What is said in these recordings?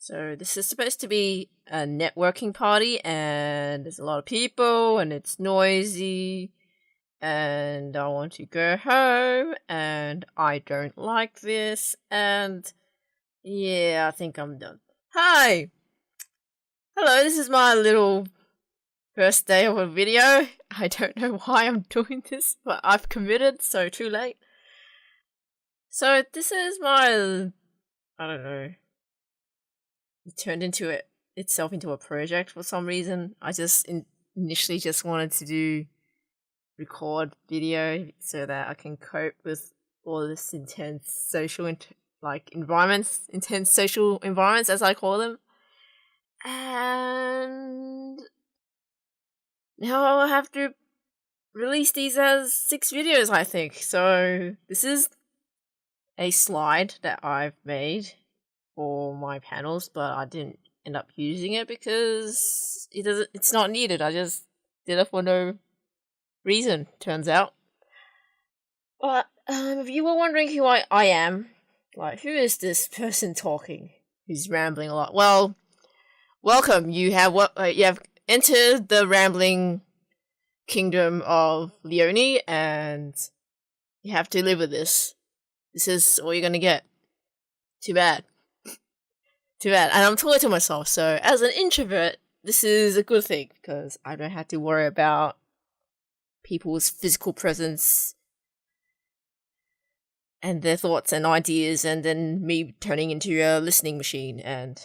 So this is supposed to be a networking party, and there's a lot of people, and it's noisy, and I want to go home, and I don't like this, and yeah, I think I'm done. Hi! Hello, this is my little first day of a video. I don't know why I'm doing this, but I've committed, so too late. So this is my, I don't know, it turned itself into a project for some reason. I just initially just wanted to record video so that I can cope with all this intense social intense social environments as I call them. And now I'll have to release these as 6 videos, I think. So this is a slide that I've made for my panels, but I didn't end up using it because it's not needed. I just did it for no reason, turns out. But if you were wondering who I am, like, who is this person talking who's rambling a lot? Well, welcome. You have entered the rambling kingdom of Leonie, and you have to live with this. This is all you're gonna get. Too bad. Too bad. And I'm talking to myself, so as an introvert, this is a good thing, because I don't have to worry about people's physical presence and their thoughts and ideas, and then me turning into a listening machine. And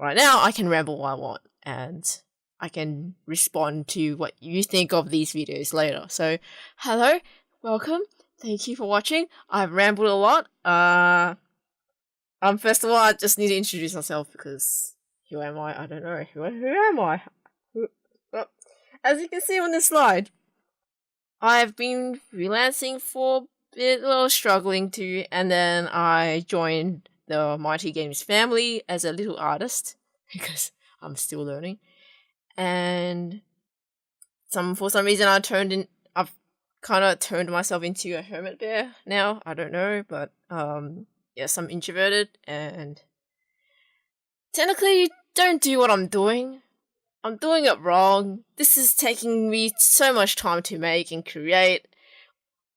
right now, I can ramble what I want, and I can respond to what you think of these videos later. So, hello, welcome, thank you for watching. I've rambled a lot. First of all, I just need to introduce myself, because who am I? I don't know. Who am I? Well, as you can see on this slide, I've been freelancing for a bit, well, struggling to, and then I joined the Mighty Games family as a little artist, because I'm still learning. And for some reason I've kind of turned myself into a hermit bear now. I don't know, but yes, I'm introverted, and technically don't do what I'm doing. I'm doing it wrong. This is taking me so much time to make and create,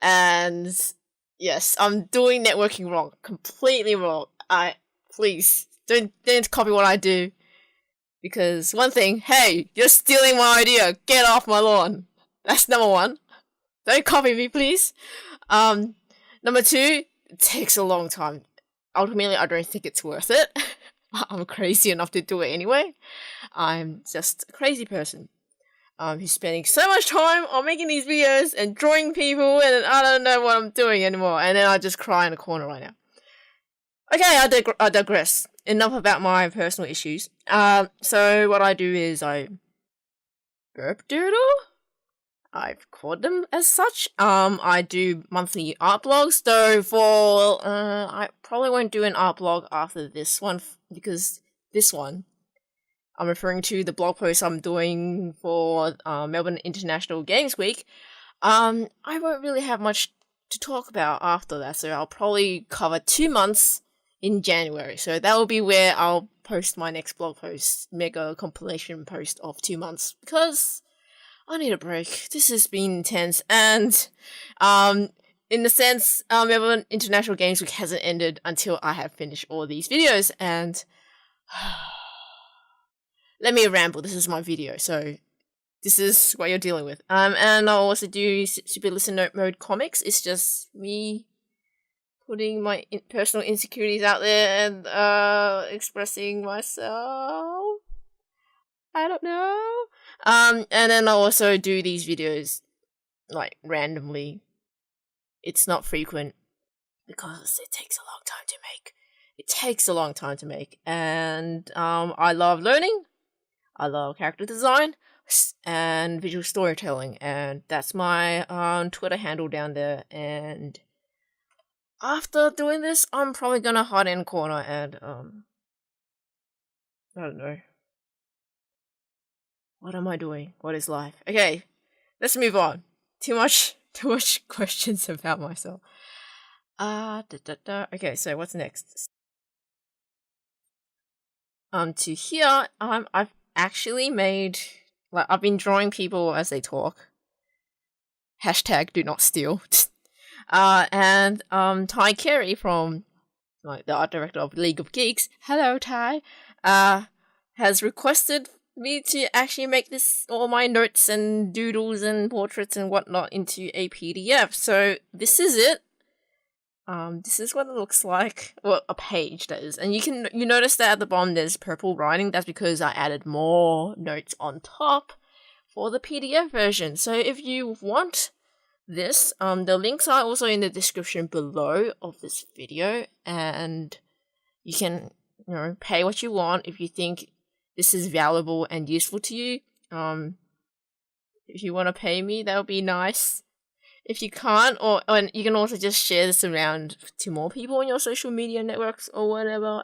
and yes, I'm doing networking wrong, completely wrong. Please don't copy what I do, because one thing, hey, you're stealing my idea. Get off my lawn. That's number one. Don't copy me, please. Number 2, it takes a long time. Ultimately, I don't think it's worth it. I'm crazy enough to do it anyway. I'm just a crazy person who's spending so much time on making these videos and drawing people, and I don't know what I'm doing anymore. And then I just cry in a corner right now. Okay, I digress. Enough about my personal issues. So what I do is I BurpDoodle. I've called them as such. I do monthly art blogs, though I probably won't do an art blog after this one, because this one, I'm referring to the blog post I'm doing for Melbourne International Games Week. I won't really have much to talk about after that, so I'll probably cover 2 months in January. So that will be where I'll post my next blog post, mega compilation post of 2 months, because I need a break. This has been intense, and in the sense, Melbourne International Games Week hasn't ended until I have finished all these videos, and let me ramble. This is my video, so this is what you're dealing with. And I'll also do Super Listen Note Mode comics. It's just me putting my personal insecurities out there and expressing myself. I don't know. And then I'll also do these videos, like, randomly. It's not frequent, because it takes a long time to make. It takes a long time to make. And I love learning. I love character design and visual storytelling. And that's my Twitter handle down there. And after doing this, I'm probably gonna hide in a corner and I don't know. What am I doing? What is life? Okay, let's move on. Too much questions about myself. Okay, so what's next? to here, I've actually made, like, I've been drawing people as they talk. Hashtag do not steal. And Ty Carey from, like, the art director of League of Geeks, hello Ty, has requested me to actually make all my notes and doodles and portraits and whatnot into a PDF. So this is it. This is what it looks like. Well, a page that is, and you notice that at the bottom there's purple writing. That's because I added more notes on top for the PDF version. So if you want this, the links are also in the description below of this video, and you can, pay what you want if you think this is valuable and useful to you. If you want to pay me, that would be nice. If you can't, or you can also just share this around to more people on your social media networks or whatever.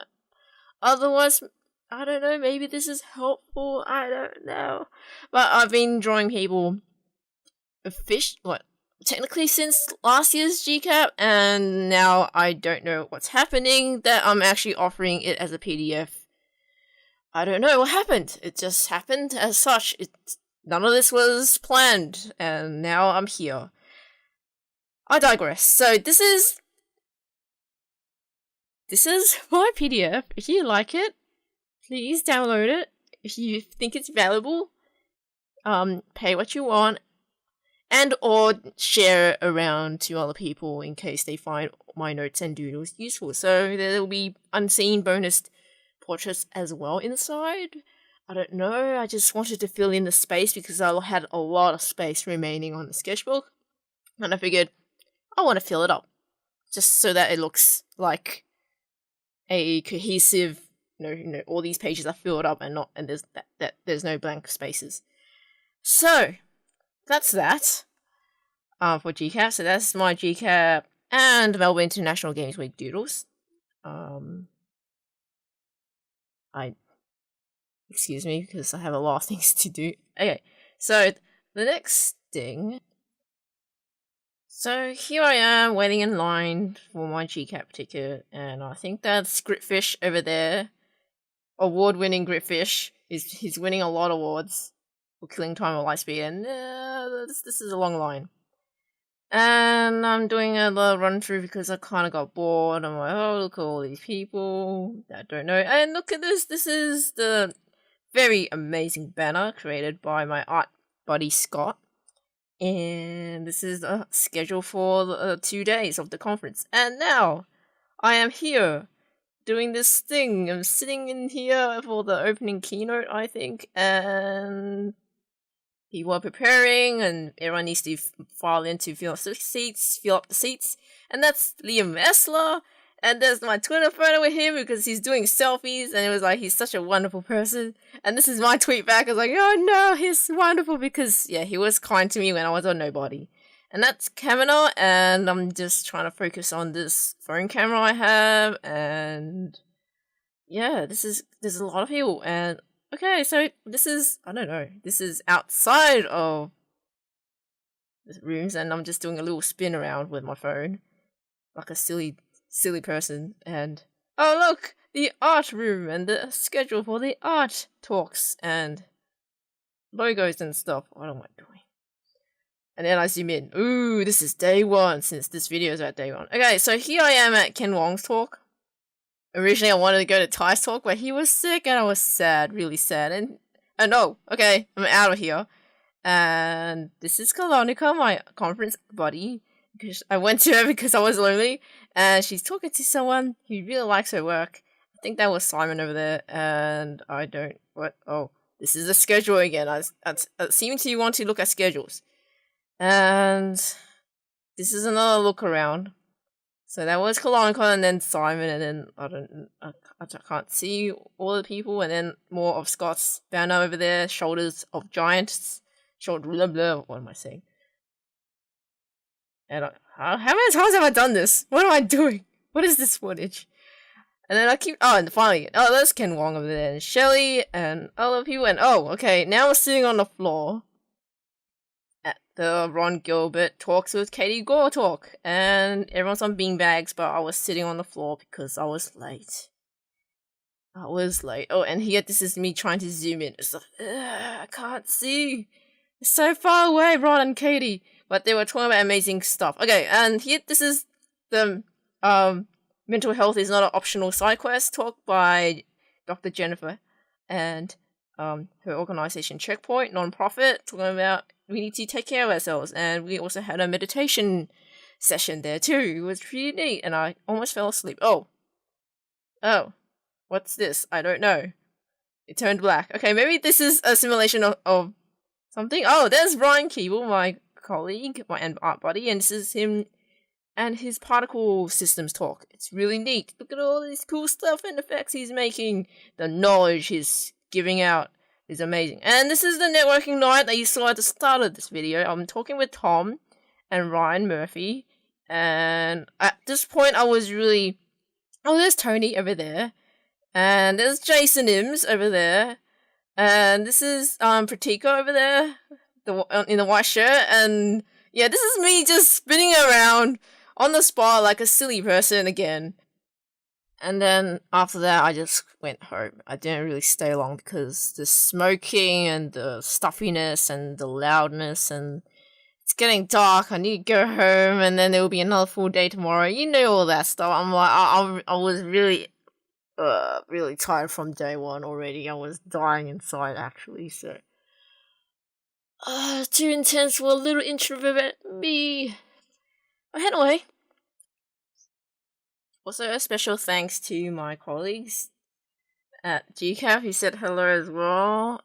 Otherwise, I don't know, maybe this is helpful, I don't know. But I've been drawing people technically since last year's GCAP, and now I don't know what's happening, that I'm actually offering it as a PDF. I don't know what happened. It just happened as such. None of this was planned, and now I'm here. I digress. So this is my PDF. If you like it, please download it. If you think it's valuable, pay what you want, and or share it around to other people in case they find my notes and doodles useful. So there will be unseen bonus portraits as well inside. I don't know, I just wanted to fill in the space because I had a lot of space remaining on the sketchbook, and I figured I want to fill it up just so that it looks like a cohesive, all these pages are filled up and there's no blank spaces. So that's that for GCAP. So that's my GCAP and Melbourne International Games Week doodles. Excuse me, because I have a lot of things to do. Okay, so the next thing. So here I am waiting in line for my GCAP ticket, and I think that's Gritfish over there. Award-winning Gritfish. He's winning a lot of awards for killing time at light speed, and this is a long line. And I'm doing a little run through because I kind of got bored. I'm like, oh, look at all these people that don't know. And look at this. This is the very amazing banner created by my art buddy Scott. And this is the schedule for the 2 days of the conference. And now I am here doing this thing. I'm sitting in here for the opening keynote, I think. And people are preparing, and everyone needs to file in to fill up the seats. And that's Liam Essler. And there's my Twitter photo with him because he's doing selfies, and it was like, he's such a wonderful person. And this is my tweet back. I was like, oh no, he's wonderful, because yeah, he was kind to me when I was a nobody. And that's Kavanaugh, and I'm just trying to focus on this phone camera I have, and yeah, there's a lot of people. And okay, so this is, I don't know, this is outside of the rooms, and I'm just doing a little spin around with my phone like a silly person. And oh look, the art room and the schedule for the art talks and logos and stuff. What am I doing? And then I zoom in. Ooh, this is day one, since this video is at day one. Okay, so here I am at Ken Wong's talk. Originally I wanted to go to Ty's talk, but he was sick and I was sad, really sad. And oh, okay, I'm out of here. And this is Kalonika, my conference buddy. Because I went to her because I was lonely, and she's talking to someone who really likes her work. I think that was Simon over there, and I don't, this is a schedule again. I seem to want to look at schedules. And this is another look around. So that was Kalonika, and then Simon, and then I can't see all the people, and then more of Scott's banner over there, Shoulders of Giants, what am I saying? And how many times have I done this? What am I doing? What is this footage? And then and finally, there's Ken Wong over there, and Shelly, and other people, and okay, now we're sitting on the floor at the Ron Gilbert Talks with Katie Gore talk, and everyone's on beanbags, but I was sitting on the floor because I was late. I was like, oh, and here this is me trying to zoom in. It's like, I can't see. It's so far away, Ron and Katie. But they were talking about amazing stuff. Okay, and here this is the mental health is not an optional side quest talk by Dr. Jennifer and her organization Checkpoint, non-profit, talking about we need to take care of ourselves. And we also had a meditation session there too. It was pretty neat, and I almost fell asleep. Oh, what's this? I don't know. It turned black. Okay, maybe this is a simulation of something. Oh, there's Ryan Keeble, my colleague, and art buddy, and this is him and his particle systems talk. It's really neat. Look at all this cool stuff and effects he's making. The knowledge he's giving out is amazing. And this is the networking night that you saw at the start of this video. I'm talking with Tom and Ryan Murphy, and at this point I was really... Oh, there's Tony over there. And there's Jason Imms over there. And this is Pratika over there, in the white shirt. And yeah, this is me just spinning around on the spot like a silly person again. And then after that, I just went home. I didn't really stay long because the smoking and the stuffiness and the loudness, and it's getting dark. I need to go home, and then there will be another full day tomorrow. You know all that stuff. I'm like, I was really tired from day one already. I was dying inside actually. So, too intense for a little introvert me. But anyway, also a special thanks to my colleagues at GCAP who said hello as well.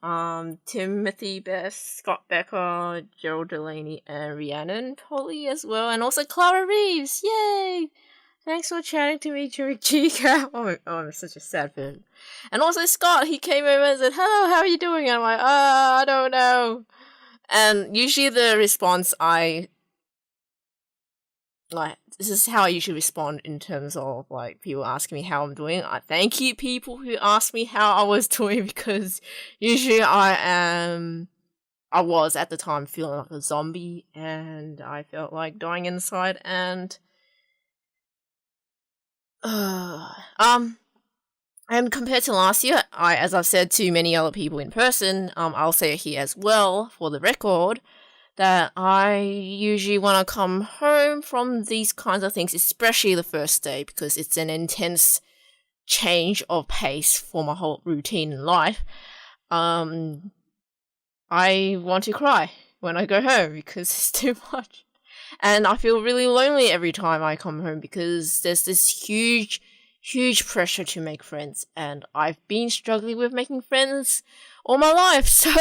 Timothy Best, Scott Becker, Gerald Delaney, and Rhiannon Polly as well, and also Clara Reeves. Yay! Thanks for chatting to me during GCAP. Oh, I'm such a sad person. And also Scott, he came over and said, hello, how are you doing? And I'm like, I don't know. And usually the response this is how I usually respond in terms of, like, people asking me how I'm doing. I thank you, people who asked me how I was doing, because usually I was at the time feeling like a zombie, and I felt like dying inside, and and compared to last year, as I've said to many other people in person, I'll say it here as well for the record, that I usually want to come home from these kinds of things, especially the first day, because it's an intense change of pace for my whole routine in life. I want to cry when I go home because it's too much. And I feel really lonely every time I come home because there's this huge pressure to make friends, and I've been struggling with making friends all my life. So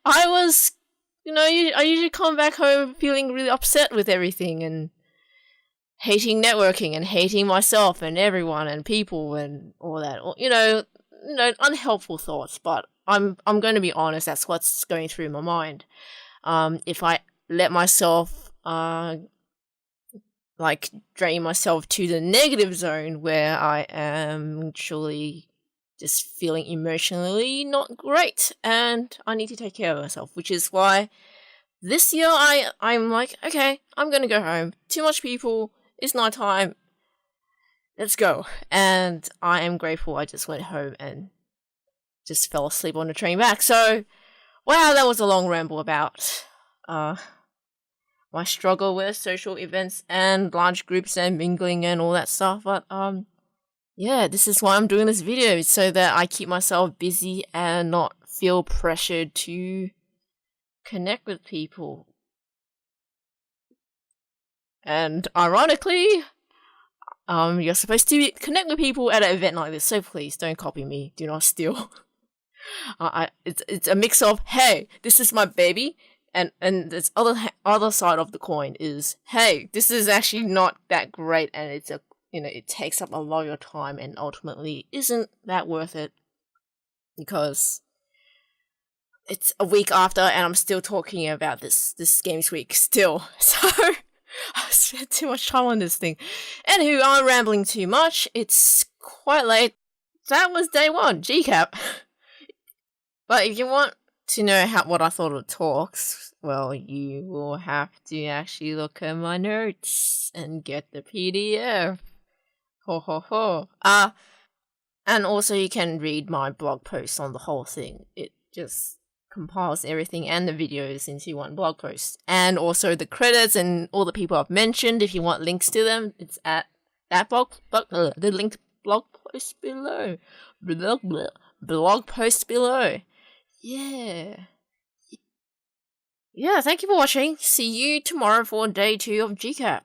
I was, I usually come back home feeling really upset with everything and hating networking and hating myself and everyone and people and all that. Unhelpful thoughts. But I'm going to be honest, that's what's going through my mind. If I let myself drain myself to the negative zone where I am actually just feeling emotionally not great, and I need to take care of myself, which is why this year I'm like, okay, I'm gonna go home. Too much people, it's night time, let's go. And I am grateful I just went home and just fell asleep on the train back. So, wow, that was a long ramble about my struggle with social events and large groups and mingling and all that stuff. But yeah, this is why I'm doing this video, so that I keep myself busy and not feel pressured to connect with people. And ironically, you're supposed to connect with people at an event like this, so please don't copy me. Do not steal. It's a mix of, hey, this is my baby, and this other side of the coin is, hey, this is actually not that great, and it's it takes up a lot of your time and ultimately isn't that worth it, because it's a week after and I'm still talking about this games week still. So I spent too much time on this thing. Anywho, I'm rambling too much. It's quite late. That was day one, GCAP. But if you want to know what I thought of talks, well, you will have to actually look at my notes and get the PDF. Ho ho ho. And also you can read my blog post on the whole thing. It just compiles everything and the videos into one blog post. And also the credits and all the people I've mentioned, if you want links to them, it's at that the linked blog post below. Blog post below. Yeah. Yeah, thank you for watching. See you tomorrow for day 2 of GCAP.